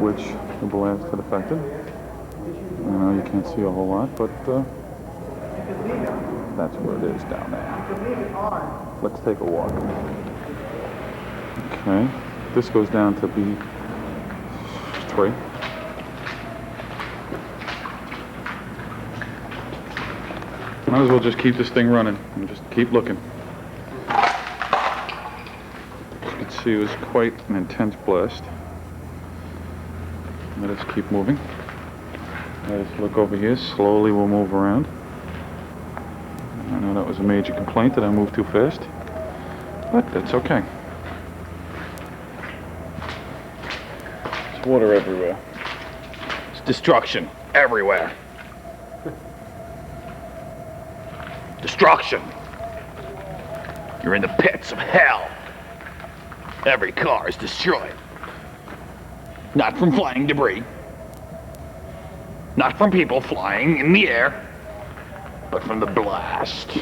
which the blast had affected. I know you can't see a whole lot, but that's where it is down there. Let's take a walk. Okay, this goes down to B3. Might as well just keep this thing running and just keep looking. You can see it was quite an intense blast. Let us keep moving. Let us look over here. Slowly we'll move around. I know that was a major complaint that I moved too fast, but that's okay. There's water everywhere. It's destruction everywhere. Destruction. You're in the pits of hell. Every car is destroyed. Not from flying debris. Not from people flying in the air, but from the blast.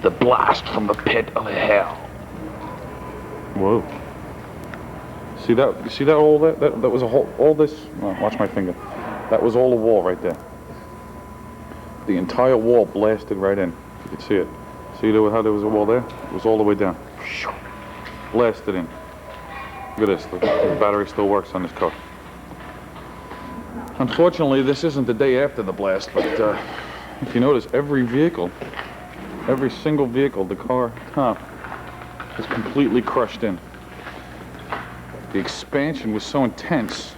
The blast from the pit of hell. Whoa. See that? See that? All that was a whole. All this. Oh, watch my finger. That was all the wall right there. The entire wall blasted right in. You can see it. See how there was a wall there? It was all the way down. Blasted in. Look at this. Look, the battery still works on this car. Unfortunately, this isn't the day after the blast, but if you notice, every single vehicle, the car top is completely crushed in. The expansion was so intense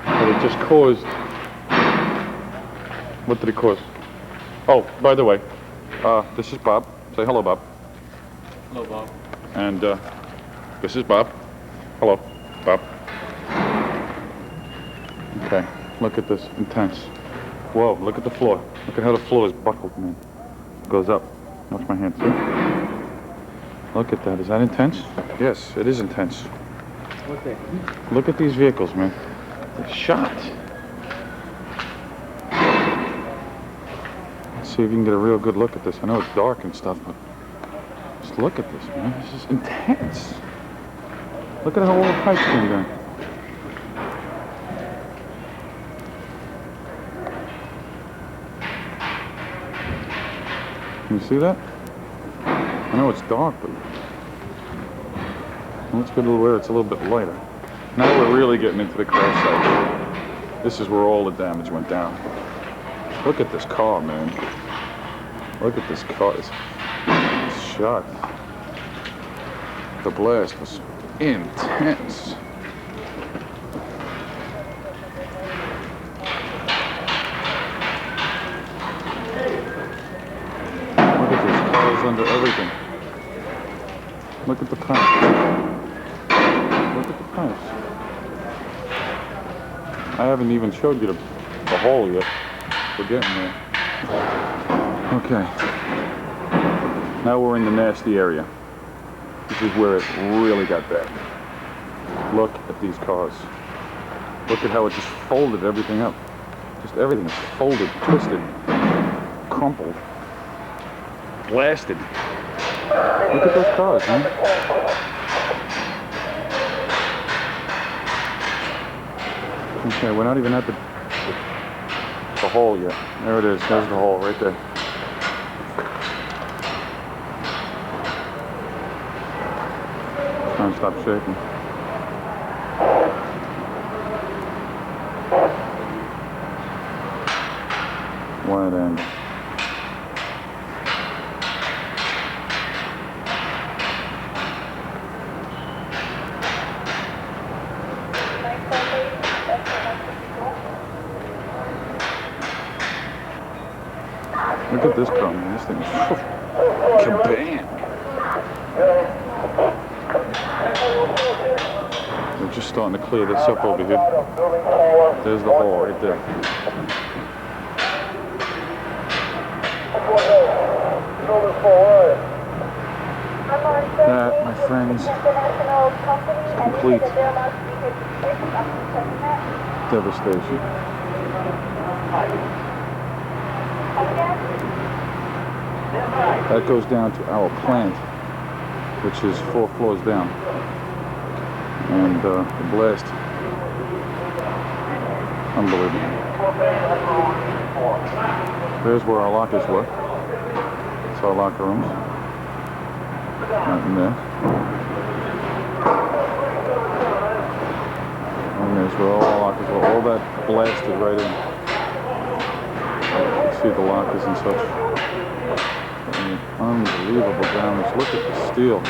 that it just caused... What did it cause? Oh, by the way, this is Bob. Say hello, Bob. Hello, Bob. And this is Bob. Hello, Bob. Okay, look at this, intense. Whoa, look at the floor. Look at how the floor is buckled, man. It goes up. Watch my hand, see? Look at that, is that intense? Yes, it is intense. What's that? Look at these vehicles, man. They're shot. Let's see if you can get a real good look at this. I know it's dark and stuff, but just look at this, man. This is intense. Look at how all the pipes came down. Can you see that? I know it's dark, but let's go to where it's a little bit lighter. Now we're really getting into the crash site. This is where all the damage went down. Look at this car, man. Look at this car. It's shot. The blast was intense. Under everything. Look at the pipes. Look at the pipes. I haven't even showed you the hole yet. We're getting there. Okay. Now we're in the nasty area. This is where it really got bad. Look at these cars. Look at how it just folded everything up. Just everything is folded, twisted, crumpled. Blasted. Look at those cars, man. Okay, we're not even at the hole yet. There it is. There's the hole right there. Try and stop shaking. Wide angle. Look at this car, man. This thing is kabam. We're just starting to clear this up over here. There's the hole right there. That, my friends, is complete devastation. That goes down to our plant, which is 4 floors down. And the blast, unbelievable. There's where our lockers were. It's our locker rooms. Right in there. And there's where all our lockers were. All that blasted right in. You see the lockers and such. I mean, unbelievable damage. Look at the steel.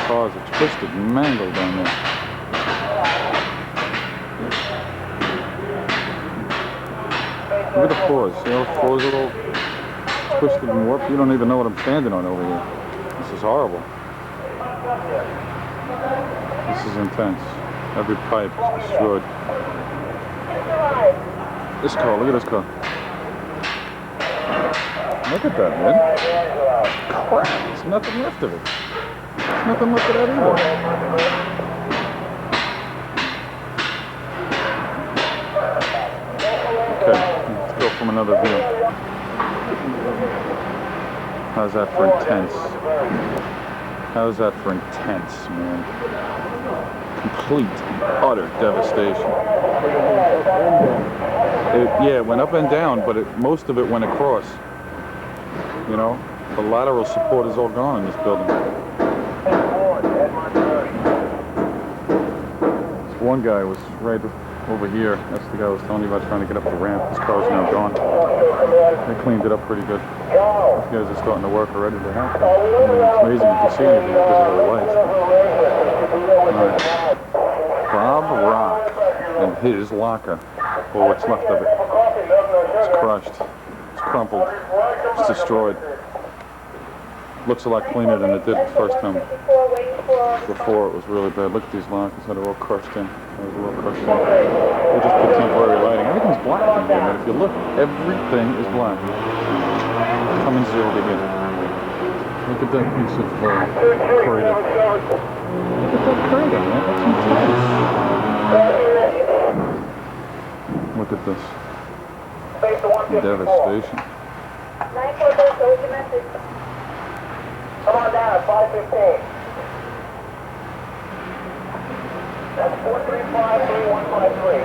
Cars are twisted and mangled down there. Look at the floors. See how the floors are all twisted and warped? You don't even know what I'm standing on over here. This is horrible. This is intense. Every pipe is destroyed. This car, look at this car. Look at that, man. Crap, there's nothing left of it. There's nothing left of that either. Okay, let's go from another view. How's that for intense? How's that for intense, man? Complete, utter devastation. Yeah, it went up and down, but most of it went across. You know, the lateral support is all gone in this building. This one guy was right over here. That's the guy I was telling you about trying to get up the ramp. His car's now gone. They cleaned it up pretty good. These guys are starting to work already. They have to. I mean, it's amazing you can see anything because of the lights. Alright. Bob Rock and his locker, or what's left of it. It's crushed. It's crumpled. It's destroyed. Looks a lot cleaner than it did the first time. Before it was really bad. Look at these lockers, how they're all crushed in. They just put temporary lighting. Everything's black in here, man. If you look, everything is black. Come and zero to here. Look at that piece of crater. Look at that crater, man. That's intense. Look at this. Devastation. 944, so what's your message? Come on down, 515. That's 435-3153.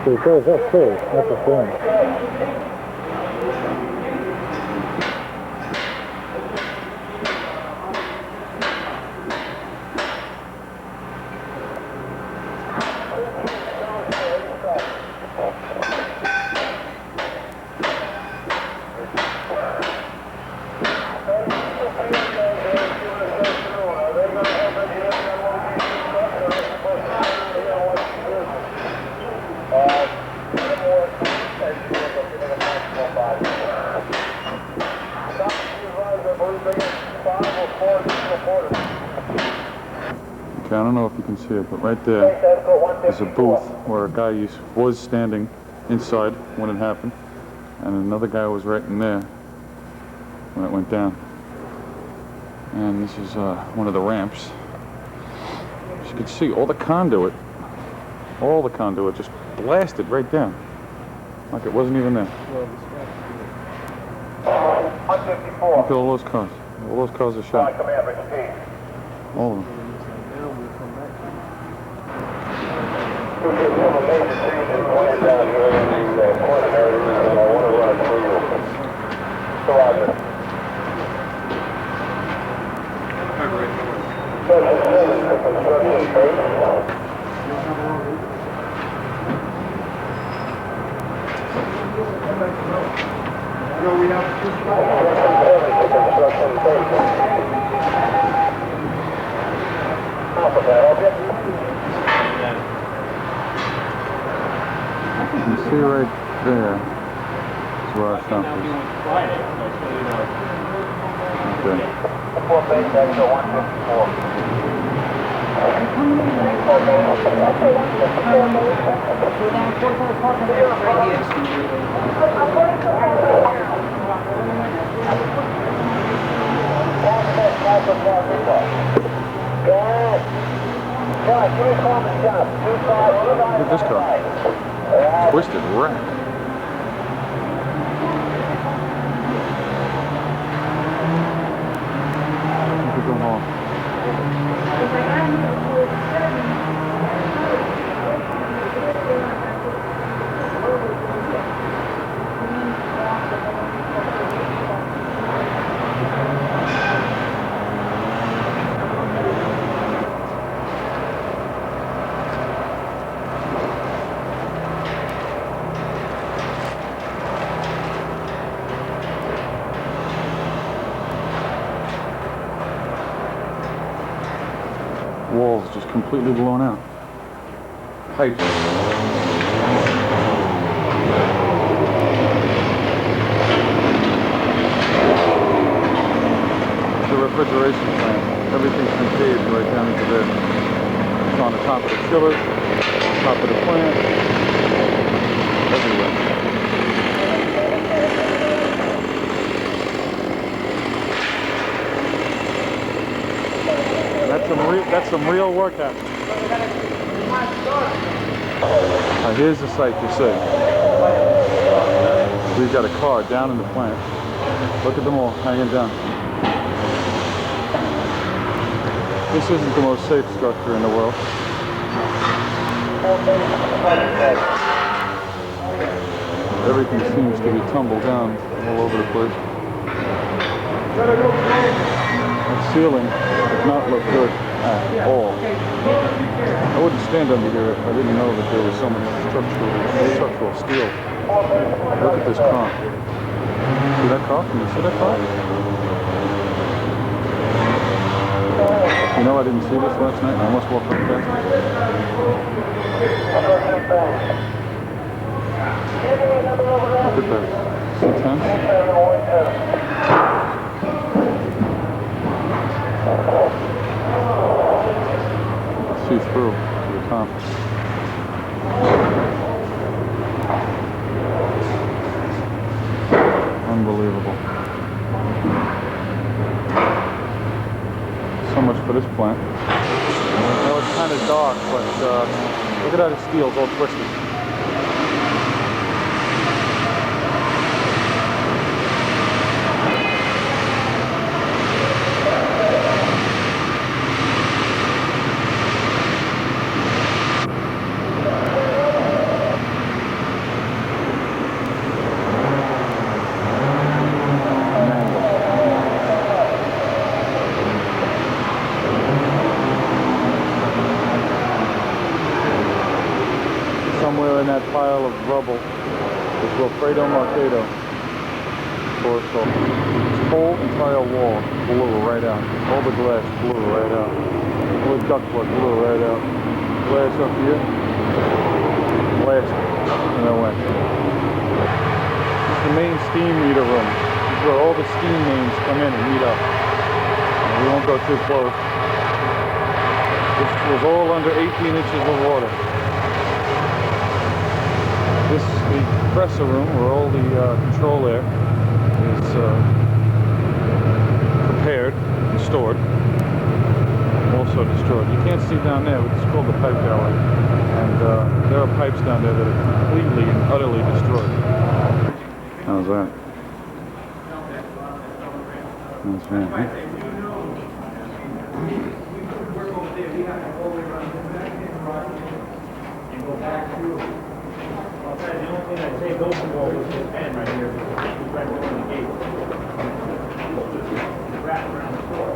So it goes up too. That's the thing. Okay, I don't know if you can see it, but right there is a booth where a guy was standing inside when it happened, and another guy was right in there when it went down. And this is one of the ramps. As you can see, all the conduit just blasted right down, like it wasn't even there. Look at all those cars. All those cars are shot. All of them. You can see right there is where our shop is. Okay. Look at this car. Twisted wreck. Look at them all. Walls just completely blown out. Pipes. The refrigeration plant. Everything's been paved right down into there. It's on the top of the chiller, top of the plant, everywhere. That's some real work happening. Here's the site you see. We've got a car down in the plant. Look at them all hanging down. This isn't the most safe structure in the world. Everything seems to be tumbled down all over the place. The ceiling does not look good at all. I wouldn't stand under here if I didn't know that there was so much structural steel. Look at this car. See that car? Can you see that car? You know I didn't see this last night. I almost walked up past it. Look at that. C10. See through to the top. Unbelievable. So much for this plant. I know it's kind of dark, but look at how the steel's all twisted. Somewhere in that pile of rubble is Wilfredo Mercado torso. This whole entire wall blew right out. All the glass blew right out. All the ductwork blew right out. Glass up here, blast, and that went. This is the main steam meter room. This is where all the steam mains come in and meet up. And we won't go too close. This was all under 18 inches of water. This is the compressor room where all the control air is prepared and stored. Also destroyed. You can't see down there, but it's called the pipe gallery. And there are pipes down there that are completely and utterly destroyed. How's that? That's right. The only thing I'd say most of all was this pen right here. It's right below the gate. Wrap around the floor.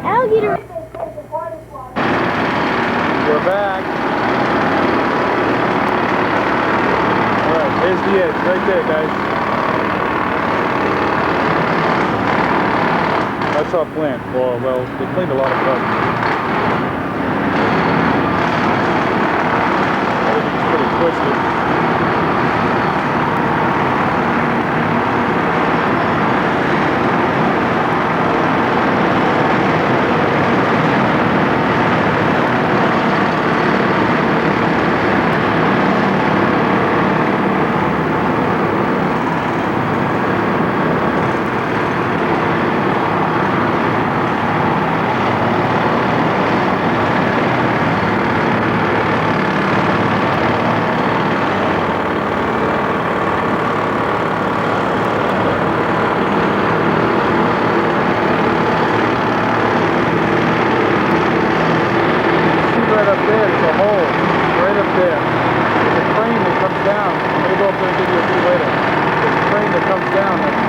Alligator. We're back. Alright, there's the edge, right there, guys. That's our plant. Well, they cleaned a lot of it up. Twisted.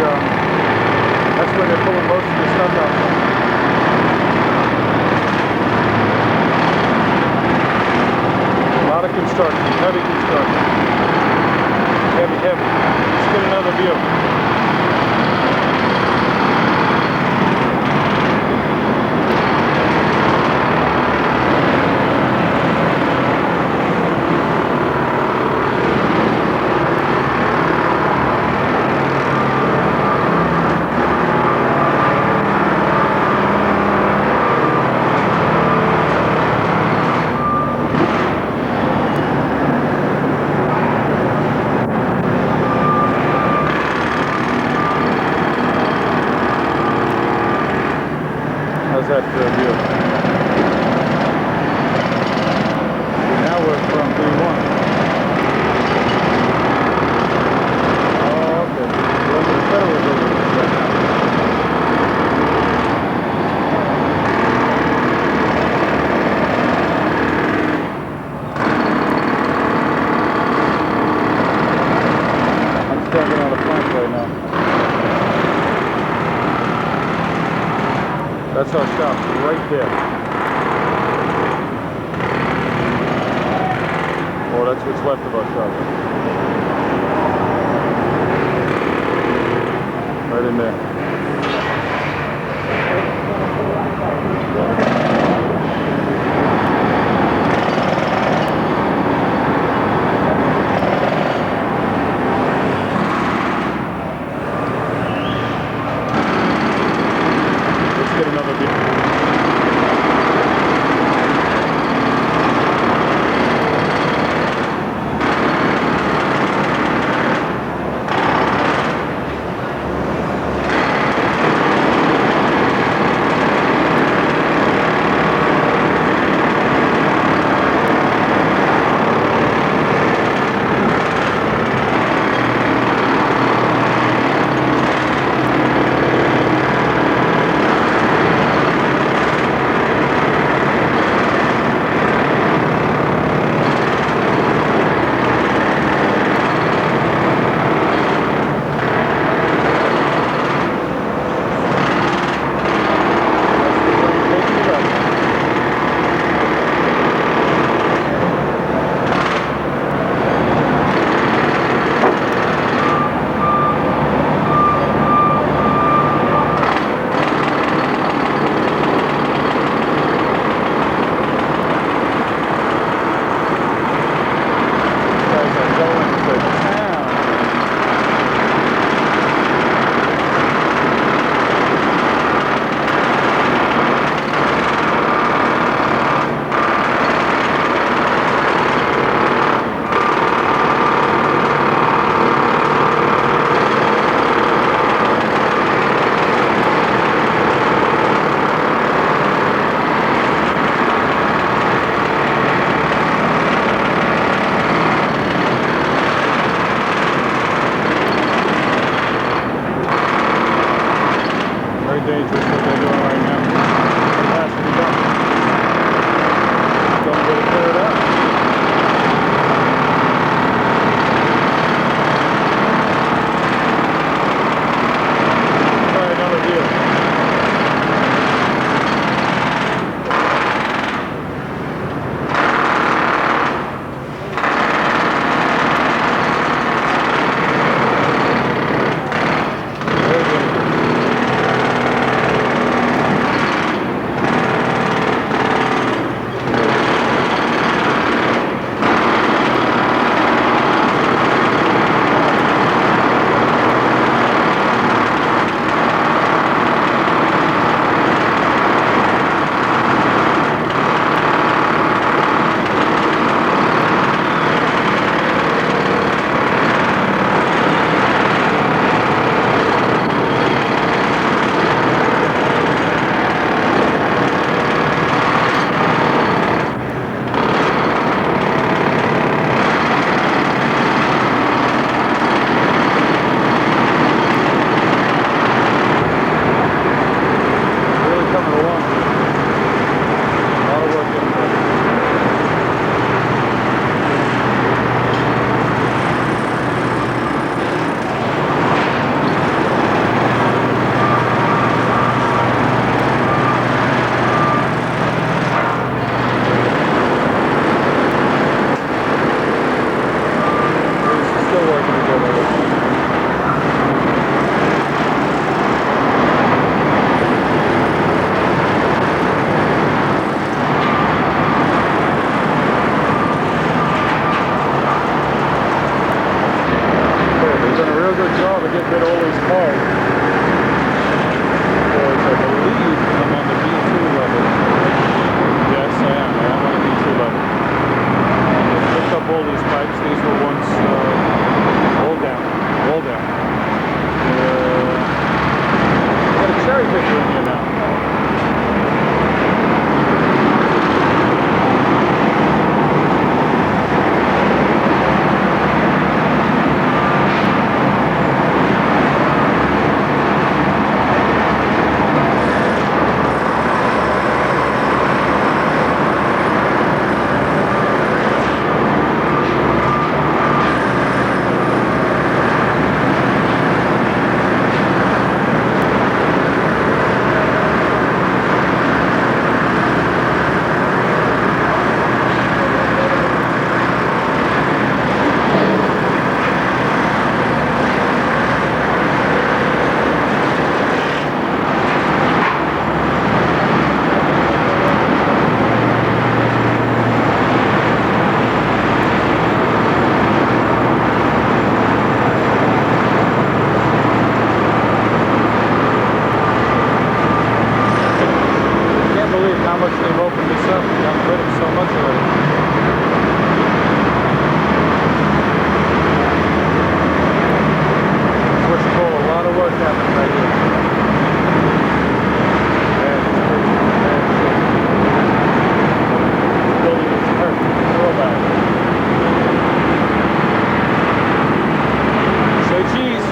that's where they're pulling most of the stuff out from. A lot of construction, heavy construction. Heavy, heavy. Let's get another view. How's that for a view? Now we're from B1. Oh, okay. We're under the federal building right now. I'm standing on a plank right now. That's our shop, right there. Oh, that's what's left of our shop. Right in there. Let's get another view. pipes. These were once wall down. Got a cherry picker in here now. How much they've opened this up and gotten rid of so much already. That's what you call a lot of work happening right here. Man, it's crazy. This building is perfect. Throwback. Say cheese.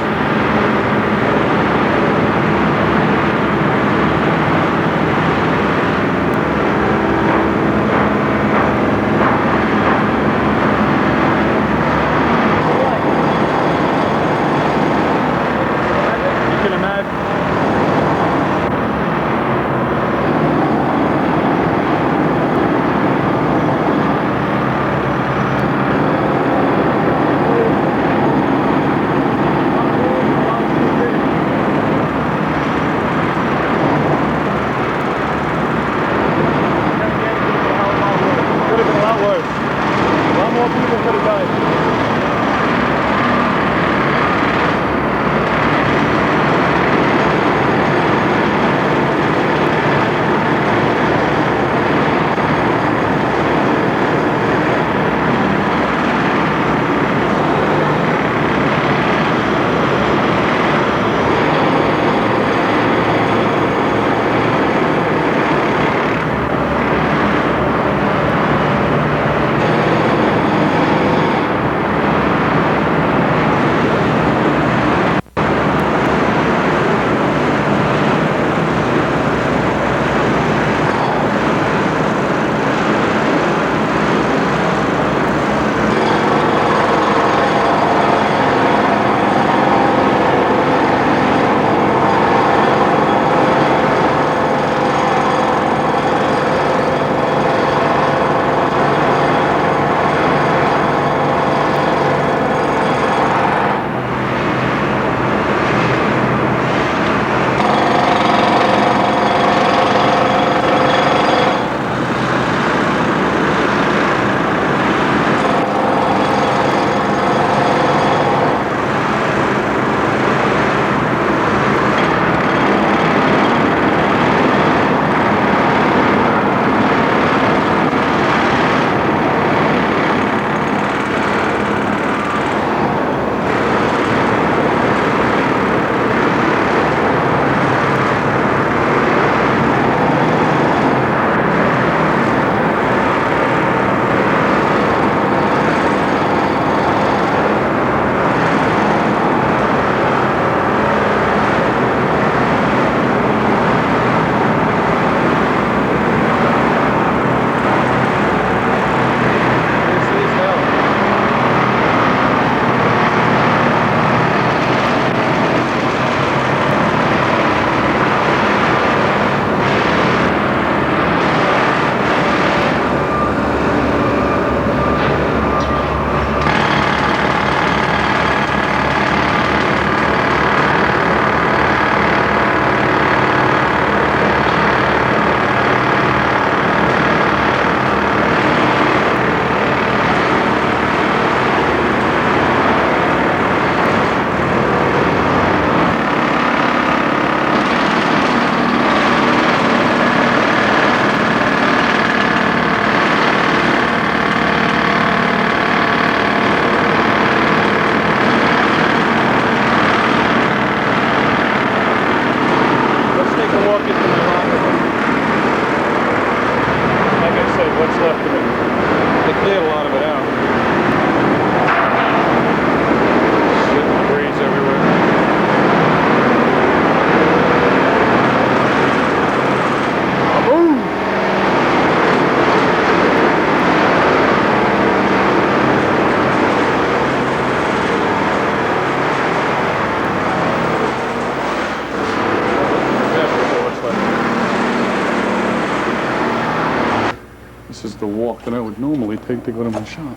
walk that I would normally take to go to my shop.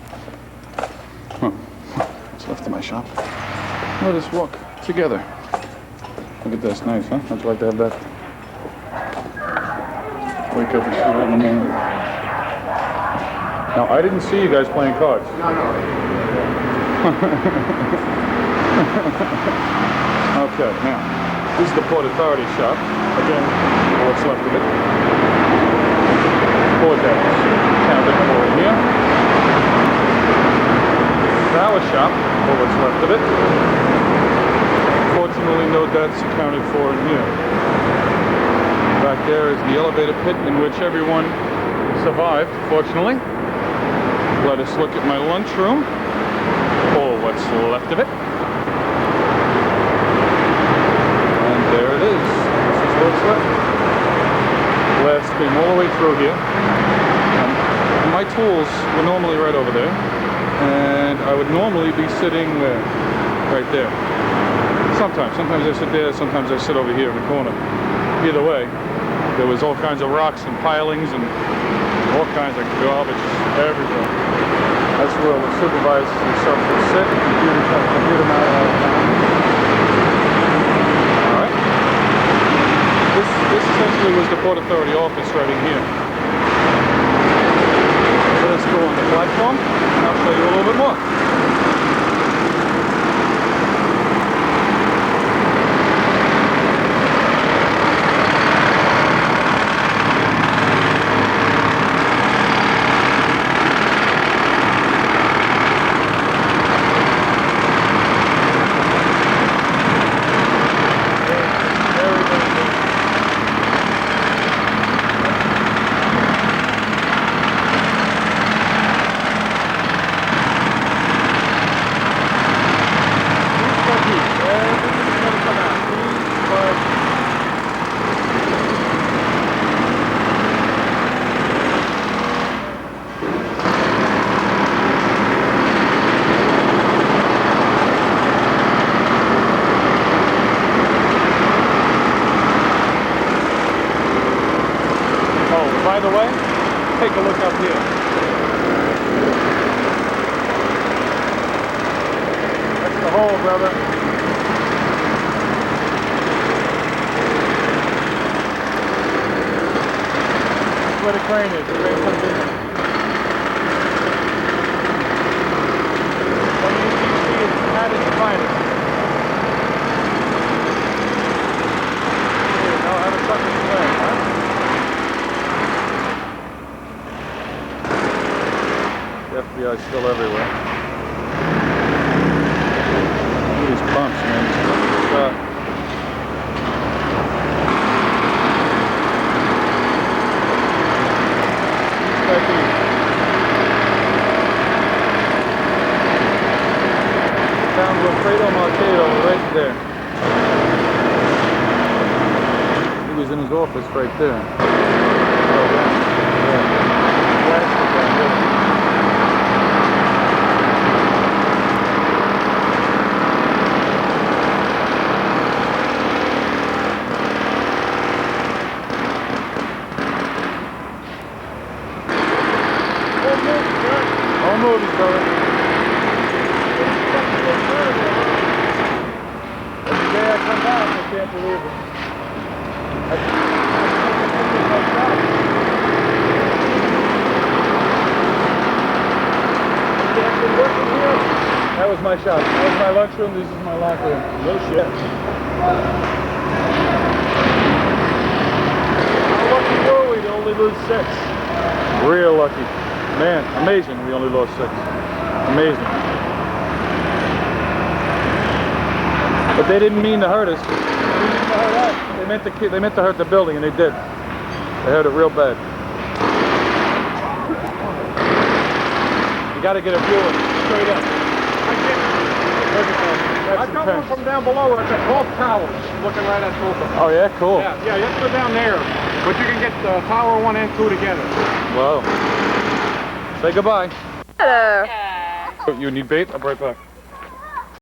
Huh. What's left of my shop? Let us walk together. Look at this, nice, huh? I'd like to have that. Wake up and see that in the morning. Now, I didn't see you guys playing cards. No, no. Okay, now, this is the Port Authority shop. Again, what's left of it. 4 decks. Counted 4 in here. This is our shop, or what's left of it. Fortunately, no debts accounted for in here. Back there is the elevator pit in which everyone survived, fortunately. Let us look at my lunchroom, or what's left of it. And there it is. This is what's left. Glass came all the way through here. And my tools were normally right over there. And I would normally be sitting there, right there. Sometimes I sit there, sometimes I sit over here in the corner. Either way, there was all kinds of rocks and pilings and all kinds of garbage everywhere. That's where the supervisors themselves would sit, computer mounted all the time. Alright. This essentially was the Port Authority office right in here. So let's go on the platform and I'll show you a little bit more. By the way, take a look up here. That's the hole, brother. That's where the crane is. The crane comes in. When you see it's at its finest. Here, now have a sucker play, huh? FBI is still everywhere. Look at these bumps, man. Found Wilfredo Marcado right there. He was in his office right there. Oh, yeah. Plastic down there. All movies, brother. Every day I come back, I can't believe it. That was my shop. That was my lunchroom. This is my locker room. No shit. How lucky were we to only lose 6? Real lucky. Man, amazing we only lost 6. Amazing. But they didn't mean to hurt us. They didn't mean to hurt us. They meant to hurt the building, and they did. They hurt it real bad. You got to get a view of it straight up. I come from down below at the 12 towers, looking right at both of them. Oh yeah, cool. Yeah, you have to go down there, but you can get tower 1 and 2 together. Whoa. Say goodbye. Hello. You need bait? I'll be right back.